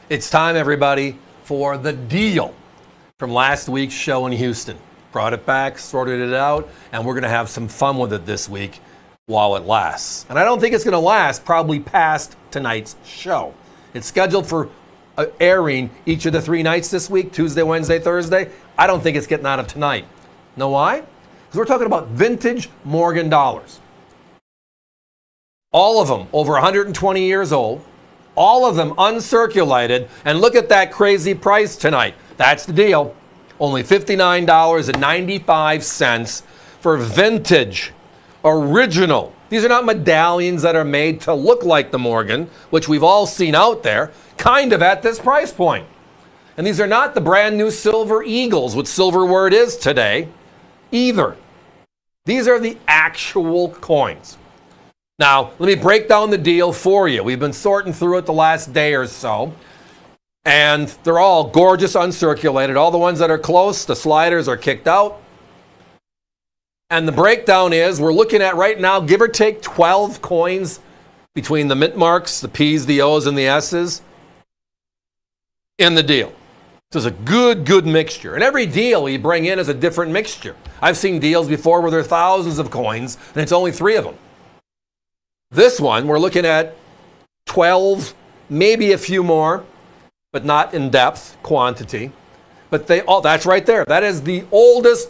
It's time, everybody, for the deal from last week's show in Houston. Brought it back, sorted it out, and we're going to have some fun with it this week while it lasts. And I don't think it's going to last probably past tonight's show. It's scheduled for airing each of the 3 nights this week, Tuesday, Wednesday, Thursday. I don't think it's getting out of tonight. Know why? Because we're talking about vintage Morgan dollars. All of them over 120 years old. All of them uncirculated, and look at that crazy price tonight. That's the deal. Only $59.95 for vintage, original. These are not medallions that are made to look like the Morgan, which we've all seen out there, kind of at this price point. And these are not the brand new silver eagles, which silver word is today, either. These are the actual coins. Now, let me break down the deal for you. We've been sorting through it the last day or so, and they're all gorgeous uncirculated. All the ones that are close, the sliders are kicked out. And the breakdown is, we're looking at right now, give or take 12 coins between the mint marks, the P's, the O's, and the S's in the deal. So it's a good mixture. And every deal you bring in is a different mixture. I've seen deals before where there are thousands of coins, and it's only 3 of them. This one, we're looking at 12, maybe a few more, but not in depth, quantity. But that's right there. That is the oldest,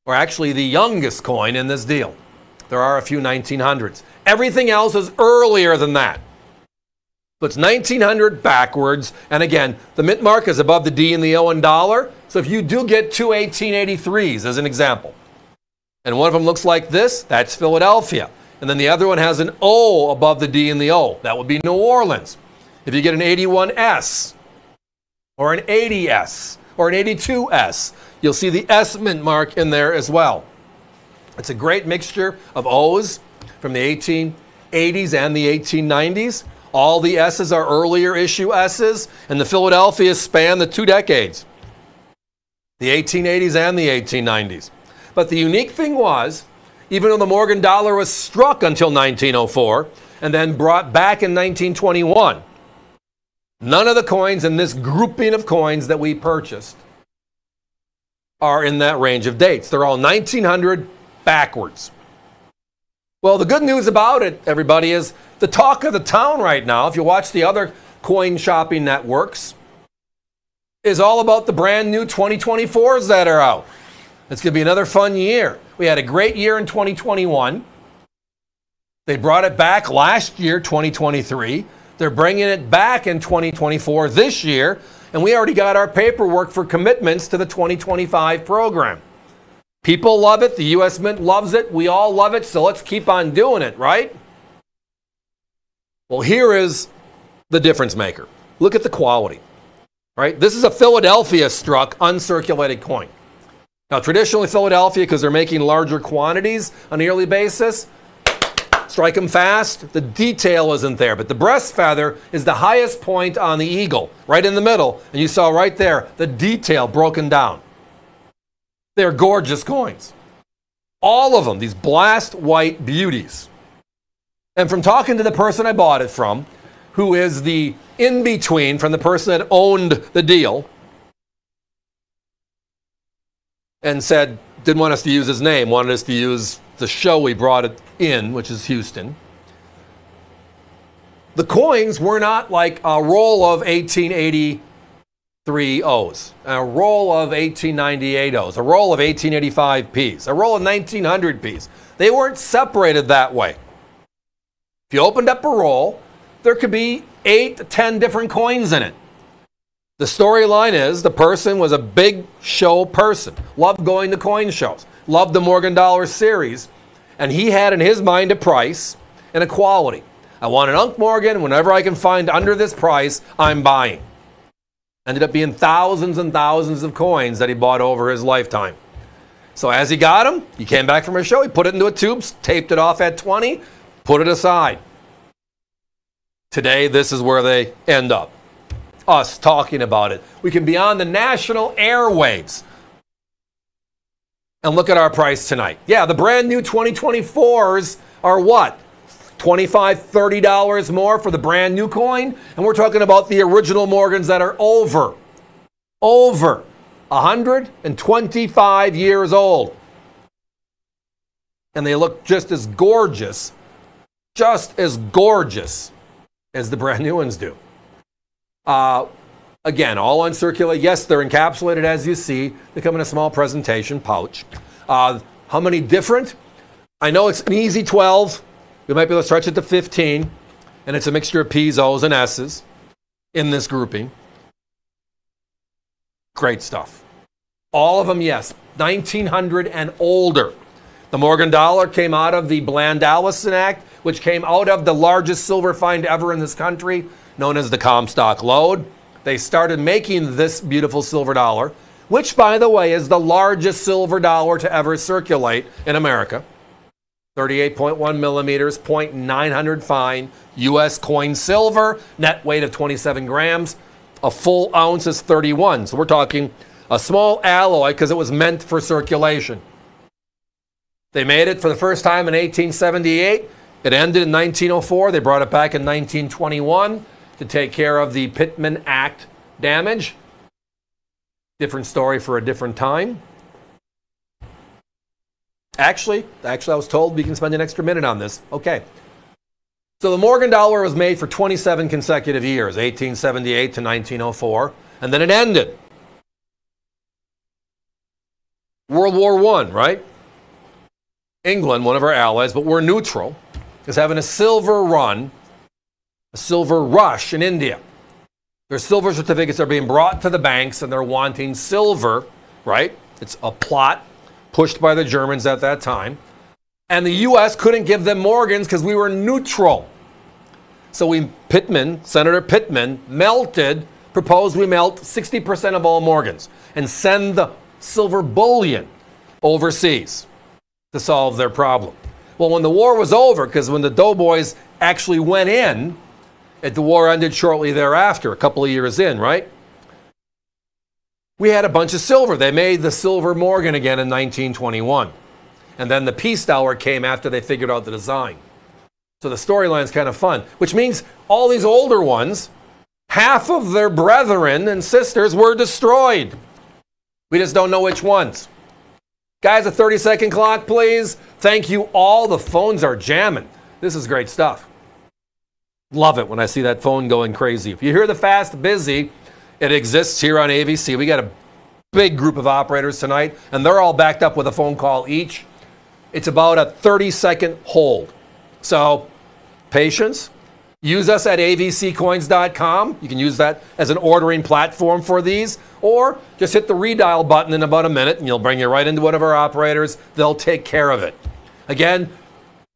or actually the youngest coin in this deal. There are a few 1900s. Everything else is earlier than that. So it's 1900 backwards. And again, the mint mark is above the D and the O in dollar. So if you do get 2 1883s, as an example, and one of them looks like this, that's Philadelphia. And then the other one has an O above the D and the O. That would be New Orleans. If you get an 81S, or an 80S, or an 82S, you'll see the S mint mark in there as well. It's a great mixture of O's from the 1880s and the 1890s. All the S's are earlier issue S's, and the Philadelphia span the 2 decades, the 1880s and the 1890s. But the unique thing was, even though the Morgan dollar was struck until 1904 and then brought back in 1921, none of the coins in this grouping of coins that we purchased are in that range of dates. They're all 1900 backwards. Well, the good news about it, everybody, is the talk of the town right now, if you watch the other coin shopping networks, is all about the brand new 2024s that are out. It's going to be another fun year. We had a great year in 2021. They brought it back last year, 2023. They're bringing it back in 2024 this year, and we already got our paperwork for commitments to the 2025 program. People love it. The U.S. Mint loves it. We all love it, so let's keep on doing it, right? Well, here is the difference maker. Look at the quality, right? This is a Philadelphia struck uncirculated coin. Now, traditionally, Philadelphia, because they're making larger quantities on a yearly basis, strike them fast. The detail isn't there, but the breast feather is the highest point on the eagle, right in the middle. And you saw right there the detail broken down. They're gorgeous coins. All of them, these blast white beauties. And from talking to the person I bought it from, who is the in-between from the person that owned the deal, and said, didn't want us to use his name, wanted us to use the show we brought it in, which is Houston. The coins were not like a roll of 1883 O's, a roll of 1898 O's, a roll of 1885 P's, a roll of 1900 P's. They weren't separated that way. If you opened up a roll, there could be 8 to 10 different coins in it. The storyline is the person was a big show person, loved going to coin shows, loved the Morgan Dollar series, and he had in his mind a price and a quality. I want an Unc Morgan. Whenever I can find under this price, I'm buying. Ended up being thousands and thousands of coins that he bought over his lifetime. So as he got them, he came back from a show, he put it into a tube, taped it off at 20, put it aside. Today, this is where they end up. Us talking about it. We can be on the national airwaves and look at our price tonight. Yeah, the brand new 2024s are what? $25, $30 more for the brand new coin. And we're talking about the original Morgans that are over 125 years old. And they look just as gorgeous as the brand new ones do. Again, all uncirculated. Yes, they're encapsulated as you see. They come in a small presentation pouch. How many different? I know it's an easy 12. We might be able to stretch it to 15. And it's a mixture of P's, O's, and S's in this grouping. Great stuff. All of them, yes, 1900 and older. The Morgan dollar came out of the Bland-Allison Act, which came out of the largest silver find ever in this country, known as the Comstock Lode. They started making this beautiful silver dollar, which, by the way, is the largest silver dollar to ever circulate in America. 38.1 millimeters, 0.900 fine, U.S. coin silver, net weight of 27 grams. A full ounce is 31. So we're talking a small alloy because it was meant for circulation. They made it for the first time in 1878. It ended in 1904. They brought it back in 1921 to take care of the Pittman Act damage. Different story for a different time. Actually, I was told we can spend an extra minute on this. Okay. So the Morgan dollar was made for 27 consecutive years, 1878 to 1904, and then it ended. World War I, right? England, one of our allies, but we're neutral, is having a silver run, a silver rush in India. Their silver certificates are being brought to the banks and they're wanting silver, right? It's a plot pushed by the Germans at that time. And the U.S. couldn't give them Morgans because we were neutral. So Senator Pittman proposed we melt 60% of all Morgans and send the silver bullion overseas to solve their problem. Well, when the war was over, because when the doughboys actually went in, the war ended shortly thereafter, a couple of years in, right? We had a bunch of silver. They made the silver Morgan again in 1921. And then the peace dollar came after they figured out the design. So the storyline's kind of fun, which means all these older ones, half of their brethren and sisters were destroyed. We just don't know which ones. Guys, a 30-second clock, please. Thank you all. The phones are jamming. This is great stuff. Love it when I see that phone going crazy. If you hear the fast busy, it exists here on AVC. We got a big group of operators tonight, and they're all backed up with a phone call each. It's about a 30-second hold. So, patience. Use us at avccoins.com. You can use that as an ordering platform for these, or just hit the redial button in about a minute, and you'll bring you right into one of our operators. They'll take care of it. Again,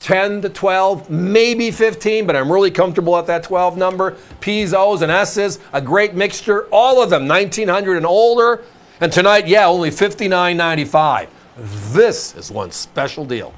10 to 12, maybe 15, but I'm really comfortable at that 12 number. P's, O's, and S's, a great mixture. All of them 1900 and older. And tonight, yeah, only $59.95. This is one special deal.